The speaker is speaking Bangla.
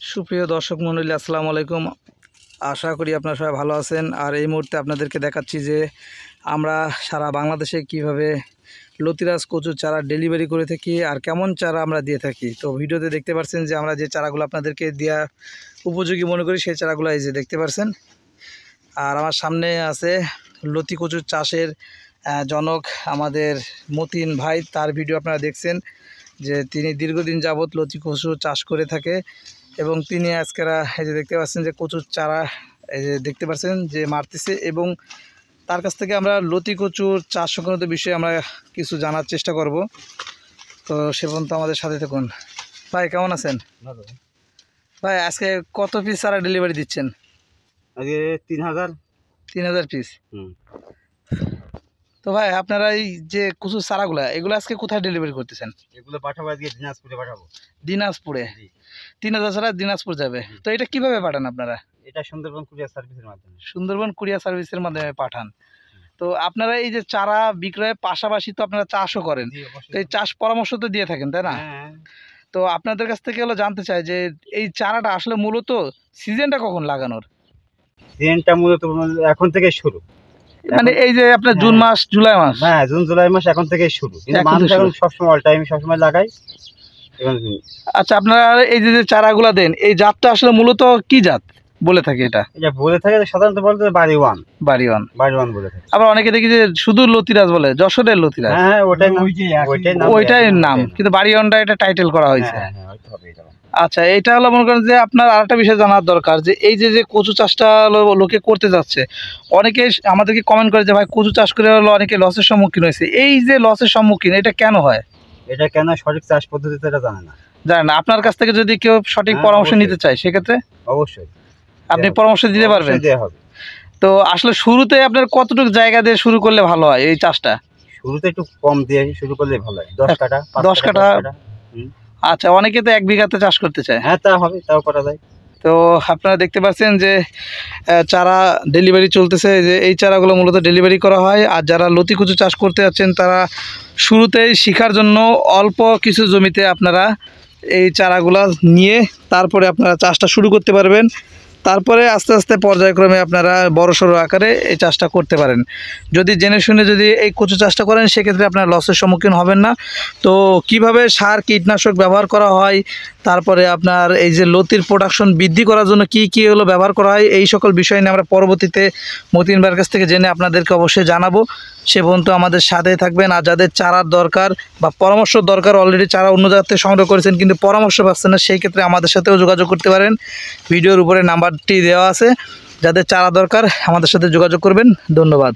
সুপ্রিয় দর্শক মণ্ডলী, আসসালামু আলাইকুম। আশা করি আপনারা সবাই ভালো আছেন। আর এই মুহূর্তে আপনাদেরকে দেখাচ্ছি যে আমরা সারা বাংলাদেশে কিভাবে লতিরাজ কচুর চারা ডেলিভারি করে থাকি আর কেমন চারা আমরা দিয়ে থাকি। তো ভিডিওতে দেখতে পাচ্ছেন যে আমরা যে চারাগুলো আপনাদেরকে দেওয়া উপযোগী মনে করি সেই চারাগুলো এই যে দেখতে পাচ্ছেন। আর আমার সামনে আছে লতি কচুর চাষের জনক আমাদের মতিন ভাই, তার ভিডিও আপনারা দেখছেন যে তিনি দীর্ঘদিন যাবৎ লতি কচু চাষ করে থাকে এবং তিনি আজকেরা এই যে দেখতে পাচ্ছেন যে কচুর চারা এই যে দেখতে পাচ্ছেন যে মারতেছে এবং তার কাছ থেকে আমরা লতি কচুর চাষ সংক্রান্ত বিষয়ে আমরা কিছু জানার চেষ্টা করব। তো সে পর্যন্ত আমাদের সাথে থাকুন। ভাই কেমন আছেন? ভালো। ভাই আজকে কত পিস চারা ডেলিভারি দিচ্ছেন? আজকে 3000 পিস। তো ভাই আপনারা এই যে কচুর চারাগুলো এগুলো আজকে কোথায় ডেলিভারি করতেছেন? এগুলো পাঠাবো আজকে দিনাজপুরে পাঠাবো। দিনাজপুরে? 3000 চারা দিনাজপুর যাবে। তো এটা কিভাবে পাঠান আপনারা? এটা সুন্দরবন কুরিয়ার সার্ভিসের মাধ্যমে। সুন্দরবন কুরিয়ার সার্ভিসের মাধ্যমে পাঠান। তো আপনারা এই যে চারা বিক্রয়ের পাশাপাশি তো আপনারা চাষও করেন, তো এই চাষ পরামর্শ তো দিয়ে থাকেন, তাই না? তো আপনাদের কাছ থেকে হলো জানতে চাই যে এই চারাটা আসলে মূলত সিজনটা কখন লাগানোর? সিজনটা মূলত এখন থেকে শুরু, মানে এই যে আপনার জুন মাস জুলাই মাস? হ্যাঁ, জুন জুলাই মাস এখন থেকে শুরু, কিন্তু মানুষ এখন সবসময় অল টাইম সবসময় লাগাই। আচ্ছা, আপনারা এই যে চারাগুলা দেন এই জাতটা আসলে মূলত কি জাত বলে থাকে? এটা বলে থাকে সাধারণত বলতে বাড়ি ওয়ান বলে থাকে। আবার অনেকে দেখি যে শুধু লতিরাজ বলে, যশোরের লতিরাজ। হ্যাঁ, ওইটাই নাম, কিন্তু বাড়ি ওয়ানটা এটা টাইটেল করা হয়েছে। আচ্ছা, এটা হলো মনে করেন যে আপনার আরেকটা বিষয় জানার দরকার যে এই যে কচু চাষটা লোকে করতে যাচ্ছে, অনেকে আমাদেরকে কমেন্ট করে যে ভাই কচু চাষ করে হলো অনেকে লসের সম্মুখীন হয়েছে। এই যে লসের সম্মুখীন এটা কেন হয়? এটা কেন সঠিক চাষ পদ্ধতিতে এটা জানে না। আপনার কাছ থেকে যদি কেউ সঠিক পরামর্শ নিতে চায় সেক্ষেত্রে অবশ্যই আপনি পরামর্শ দিতে পারবেন? তো আসলে শুরুতে আপনার কতটুকু জায়গা দিয়ে শুরু করলে ভালো হয় এই চাষটা? শুরুতে একটু কম দিয়ে শুরু করলে ভালো হয়, 10 কাঠা। আচ্ছা, অনেকে তো 1 বিঘাতে চাষ করতে চায়। হ্যাঁ, তা হবে, তাও করা যায়। তো আপনারা দেখতে পাচ্ছেন যে চারা ডেলিভারি চলতেছে, যে এই চারাগুলো মূলত ডেলিভারি করা হয়। আর যারা লতি কচু চাষ করতে যাচ্ছেন তারা শুরুতেই শেখার জন্য অল্প কিছু জমিতে আপনারা এই চারাগুলো নিয়ে তারপরে আপনারা চাষটা শুরু করতে পারবেন। তারপরে আস্তে আস্তে পর্যায়ক্রমে আপনারা বড়সড় আকারে এই চাষটা করতে পারেন। যদি জেনে শুনে যদি এই কচু চাষটা করেন সেক্ষেত্রে আপনার লসের সম্মুখীন হবেন না। তো কিভাবে সার কীটনাশক ব্যবহার করা হয়, তারপরে আপনার এই যে লতির প্রোডাকশন বৃদ্ধি করার জন্য কি হলো ব্যবহার করা হয়, এই সকল বিষয় নিয়ে আমরা পরবর্তীতে মতিন ভাইয়ের কাছ থেকে জেনে আপনাদেরকে অবশ্যই জানাবো। সে পর্যন্ত আমাদের সাথেই থাকবেন। আর যাদের চারার দরকার বা পরামর্শ দরকার, অলরেডি চারা অন্য জায়গা থেকে সংগ্রহ করেছেন কিন্তু পরামর্শ পাচ্ছেন না, সেই ক্ষেত্রে আমাদের সাথেও যোগাযোগ করতে পারেন। ভিডিওর উপরে নাম্বারটি দেওয়া আছে, যাদের চারা দরকার আমাদের সাথে যোগাযোগ করবেন। ধন্যবাদ।